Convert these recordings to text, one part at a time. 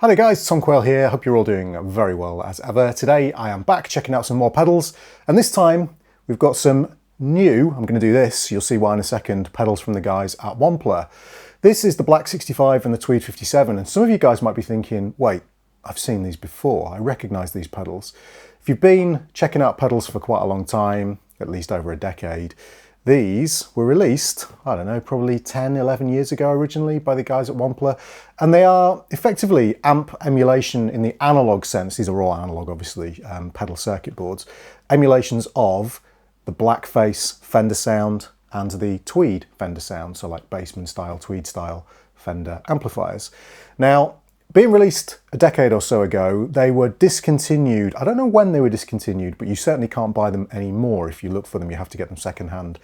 Hi there guys, Tom Quayle here. Hope you're all doing very well as ever. Today I am back checking out some more pedals, and this time we've got some new, I'm going to do this, you'll see why in a second, pedals from the guys at Wampler. This is the Black 65 and the Tweed 57, and some of you guys might be thinking, wait, I've seen these before, I recognise these pedals. If you've been checking out pedals for quite a long time, at least over a decade, these were released, I don't know, probably 10, 11 years ago originally by the guys at Wampler, and they are effectively amp emulation in the analog sense. These are all analog, obviously, pedal circuit boards. Emulations of the Blackface Fender sound and the Tweed Fender sound, so like Bassman style, Tweed style Fender amplifiers. Now, being released a decade or so ago, they were discontinued. I don't know when they were discontinued, but you certainly can't buy them anymore. If you look for them, you have to get them secondhand.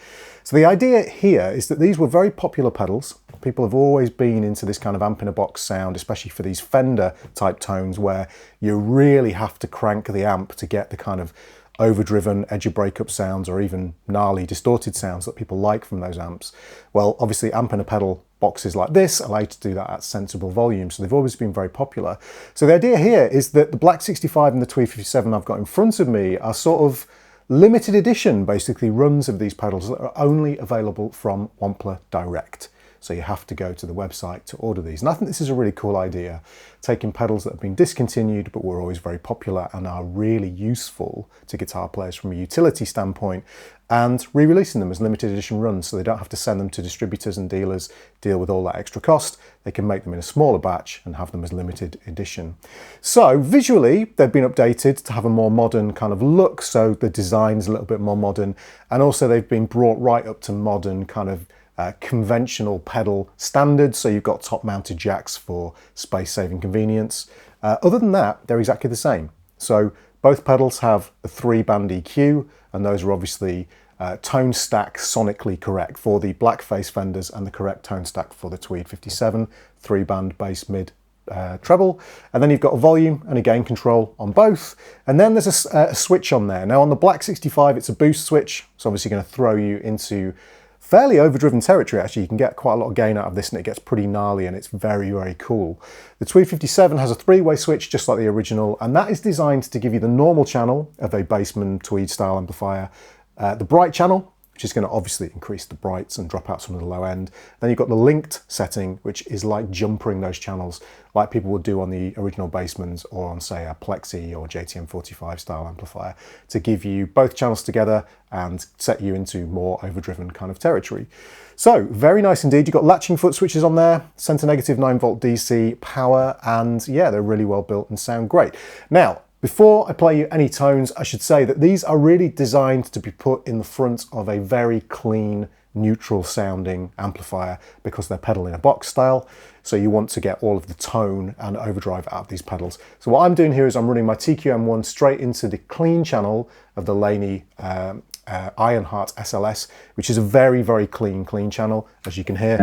So the idea here is that these were very popular pedals. People have always been into this kind of amp in a box sound, especially for these Fender type tones where you really have to crank the amp to get the kind of overdriven, edge of breakup sounds or even gnarly distorted sounds that people like from those amps. Well, obviously amp in a pedal boxes like this allow you to do that at sensible volume, so they've always been very popular. So the idea here is that the Black 65 and the Tweed 57 I've got in front of me are sort of limited edition, basically runs of these pedals that are only available from Wampler direct. So you have to go to the website to order these. And I think this is a really cool idea, taking pedals that have been discontinued but were always very popular and are really useful to guitar players from a utility standpoint, and re-releasing them as limited edition runs so they don't have to send them to distributors and dealers, deal with all that extra cost. They can make them in a smaller batch and have them as limited edition. So visually, they've been updated to have a more modern kind of look, so the design's a little bit more modern, and also they've been brought right up to modern kind of conventional pedal standards, so you've got top mounted jacks for space saving convenience. Other than that, they're exactly the same. So both pedals have a 3-band EQ, and those are obviously tone stack sonically correct for the Blackface Fenders and the correct tone stack for the Tweed 57, 3-band bass mid treble, and then you've got a volume and a gain control on both, and then there's a switch on there. Now on the Black 65 it's a boost switch, so obviously going to throw you into fairly overdriven territory. Actually, you can get quite a lot of gain out of this and it gets pretty gnarly and it's very, very cool. The Tweed 57 has a 3-way switch just like the original, and that is designed to give you the normal channel of a Bassman Tweed style amplifier, the bright channel, which is going to obviously increase the brights and drop out some of the low end. Then you've got the linked setting, which is like jumpering those channels like people would do on the original Bassmans or on, say, a Plexi or JTM 45 style amplifier, to give you both channels together and set you into more overdriven kind of territory. So very nice indeed. You've got latching foot switches on there, center negative 9-volt DC power, and yeah, they're really well built and sound great. Now, before I play you any tones, I should say that these are really designed to be put in the front of a very clean, neutral sounding amplifier because they're pedal in a box style. So you want to get all of the tone and overdrive out of these pedals. So what I'm doing here is I'm running my TQM1 straight into the clean channel of the Laney Ironheart SLS, which is a very, very clean channel, as you can hear.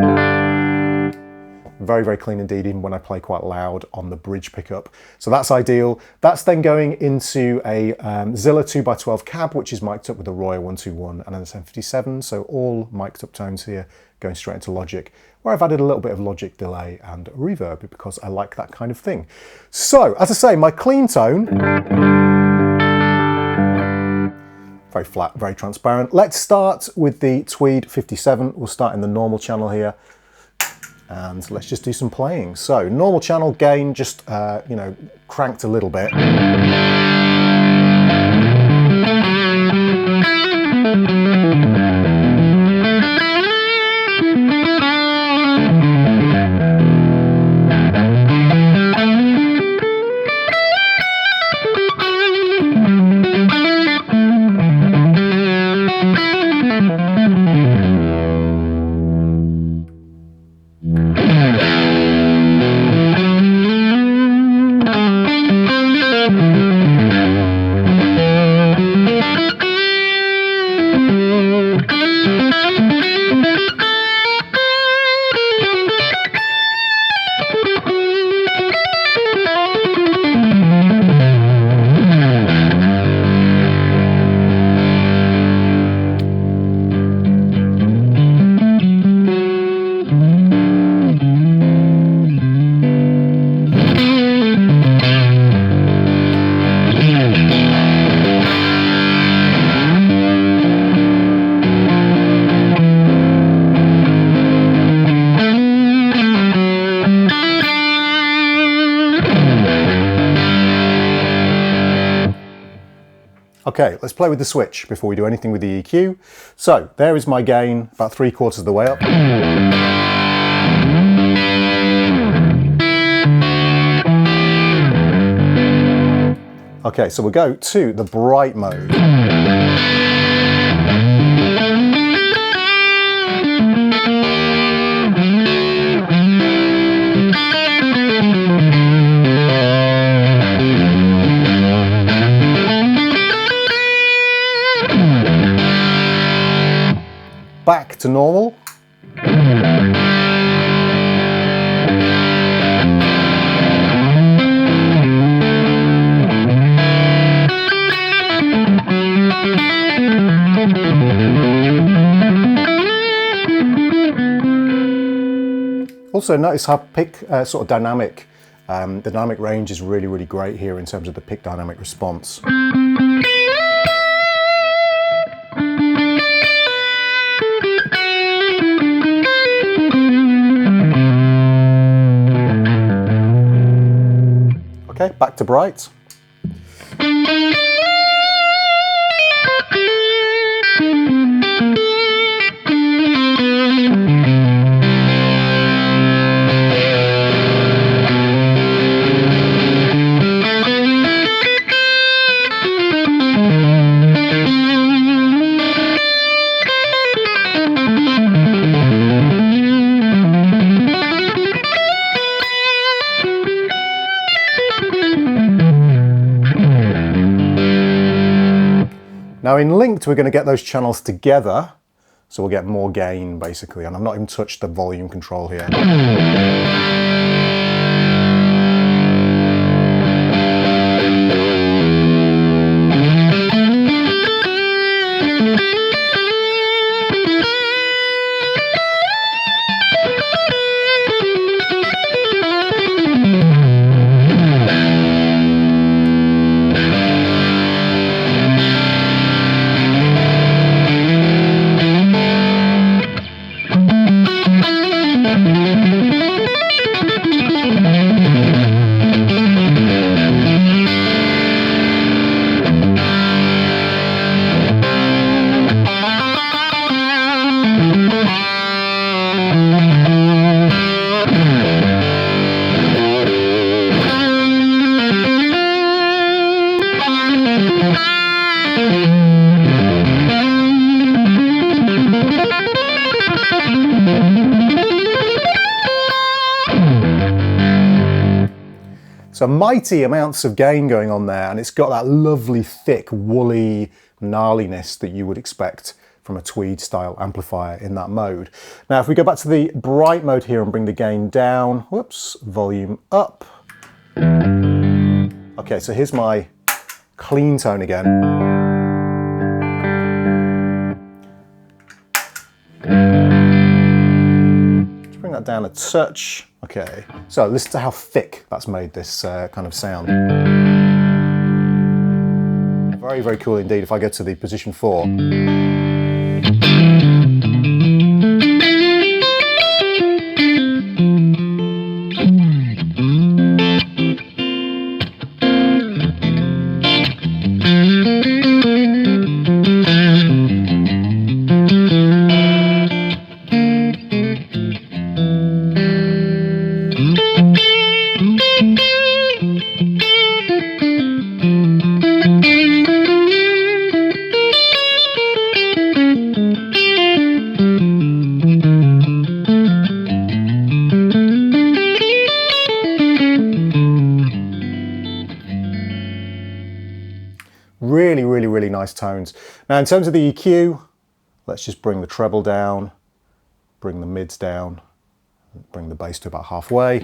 Very, very clean indeed, even when I play quite loud on the bridge pickup. So that's ideal. That's then going into a Zilla 2x12 cab, which is mic'd up with a Royer 121 and an SM57. So all mic'd up tones here going straight into Logic, where I've added a little bit of Logic delay and reverb because I like that kind of thing. So, as I say, my clean tone, very flat, very transparent. Let's start with the Tweed 57. We'll start in the normal channel here. And let's just do some playing. So normal channel gain, just you know, cranked a little bit. Okay, let's play with the switch before we do anything with the EQ. So there is my gain, about 3/4 of the way up. Okay, so we'll go to the bright mode. Back to normal. Also notice how pick sort of dynamic, the dynamic range is really, really great here in terms of the pick dynamic response. Okay, back to bright. Now in linked, we're going to get those channels together, so we'll get more gain basically, and I've not even touched the volume control here. So mighty amounts of gain going on there, and it's got that lovely thick woolly gnarliness that you would expect from a Tweed style amplifier in that mode. Now if we go back to the bright mode here and bring the gain down, whoops, volume up. Okay, so here's my clean tone again. Let's bring that down a touch. Okay, so listen to how thick that's made this kind of sound. Very, very cool indeed. If I go to the position 4. Really, really, really nice tones. Now in terms of the EQ, let's just bring the treble down, bring the mids down, bring the bass to about halfway.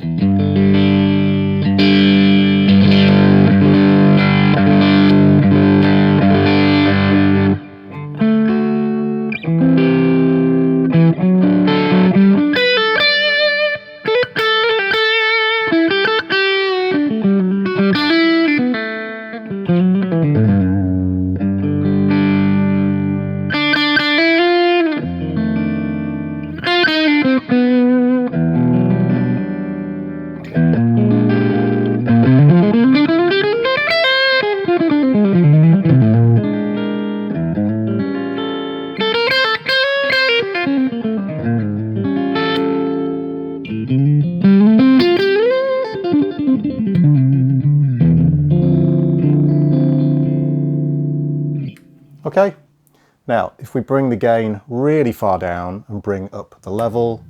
Now, if we bring the gain really far down and bring up the level,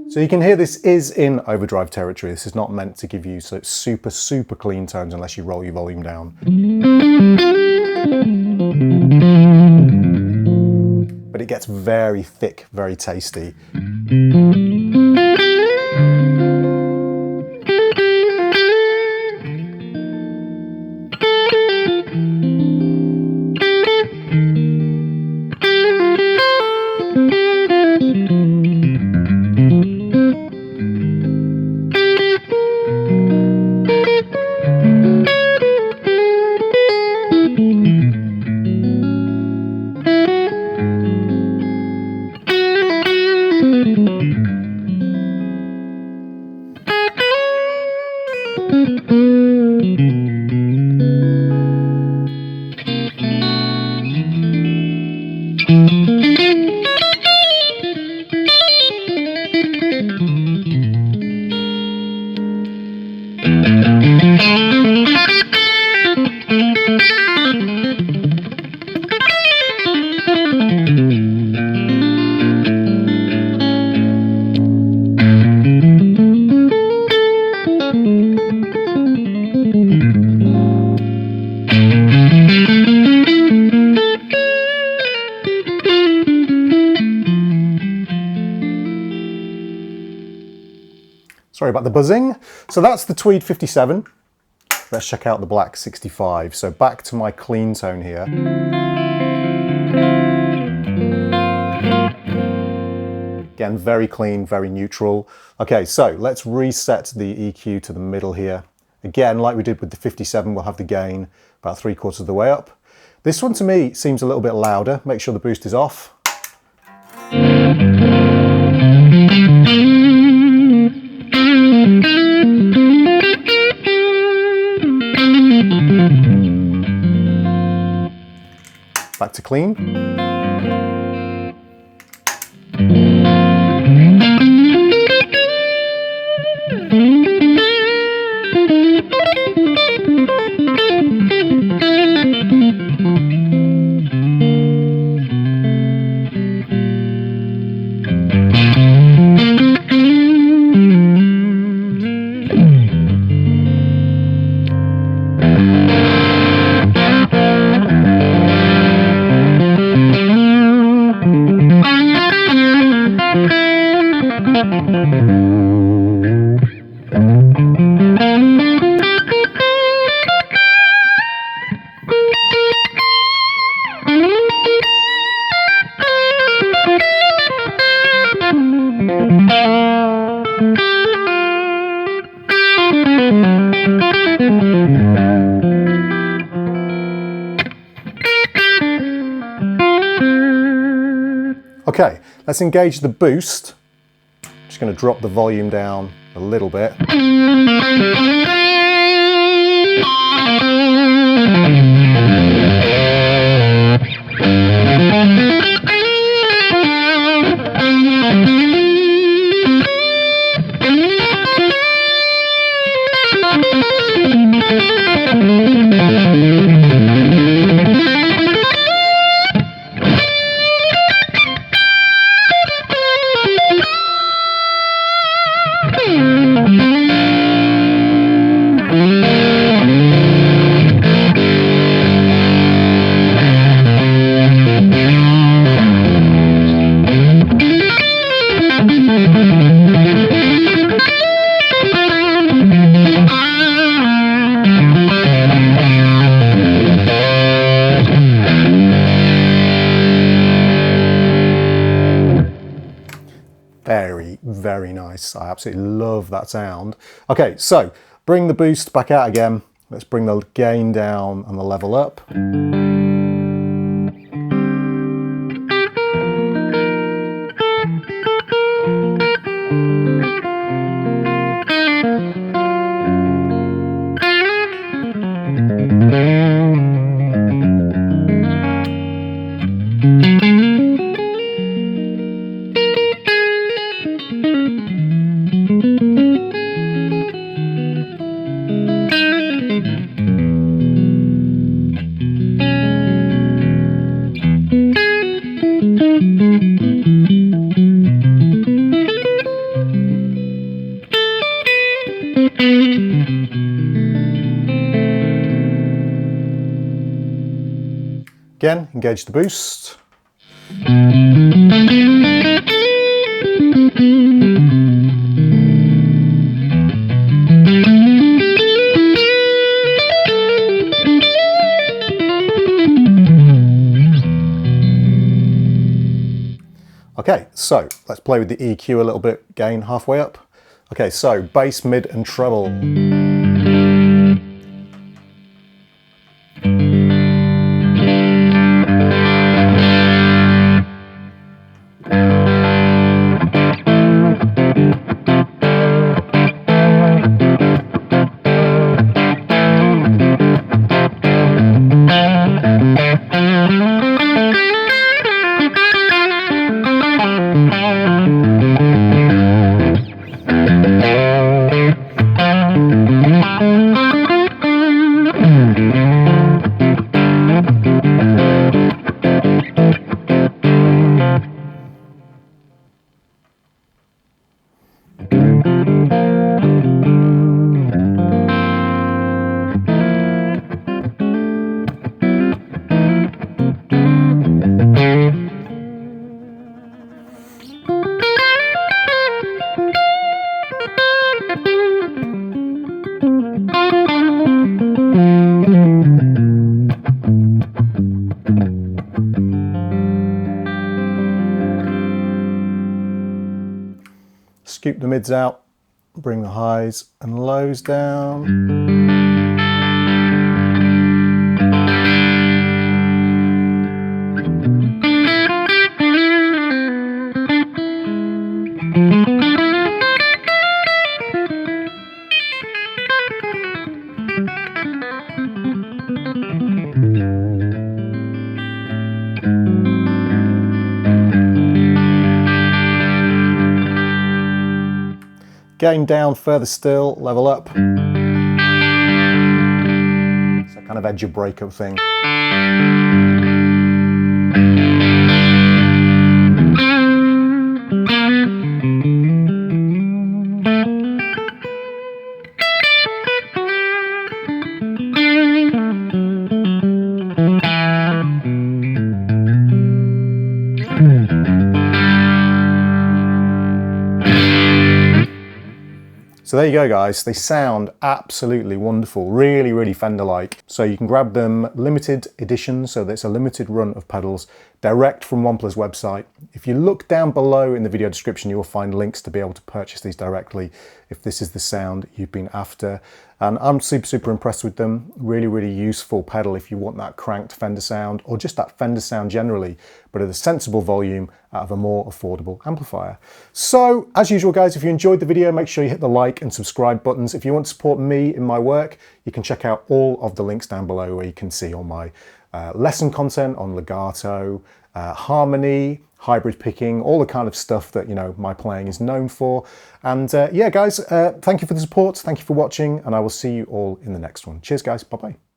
so you can hear this is in overdrive territory. This is not meant to give you super, super clean tones unless you roll your volume down. But it gets very thick, very tasty. Sorry about the buzzing. So that's the Tweed 57. Let's check out the Black 65. So back to my clean tone here. Again, very clean, very neutral. Okay, so let's reset the EQ to the middle here. Again, like we did with the 57, we'll have the gain about 3/4 of the way up. This one to me seems a little bit louder. Make sure the boost is off. Back to clean. Okay, let's engage the boost. Just going to drop the volume down a little bit. Very nice. I absolutely love that sound. Okay, so bring the boost back out again. Let's bring the gain down and the level up. Again, engage the boost. Okay, so let's play with the EQ a little bit, gain halfway up. Okay, so bass, mid and treble. Scoop the mids out, bring the highs and lows down. Gain down further still, level up. It's a kind of edge of breakup thing. So there you go guys, they sound absolutely wonderful, really, really Fender-like. So you can grab them limited edition, so there's a limited run of pedals direct from Wampler's website. If you look down below in the video description, you will find links to be able to purchase these directly if this is the sound you've been after. And I'm super, super impressed with them. Really, really useful pedal if you want that cranked Fender sound, or just that Fender sound generally, but at a sensible volume out of a more affordable amplifier. So, as usual guys, if you enjoyed the video, make sure you hit the like and subscribe buttons. If you want to support me in my work, you can check out all of the links down below where you can see all my lesson content on legato, harmony, hybrid picking, all the kind of stuff that, you know, my playing is known for. And yeah guys, thank you for the support, thank you for watching, and I will see you all in the next one. Cheers guys, bye bye.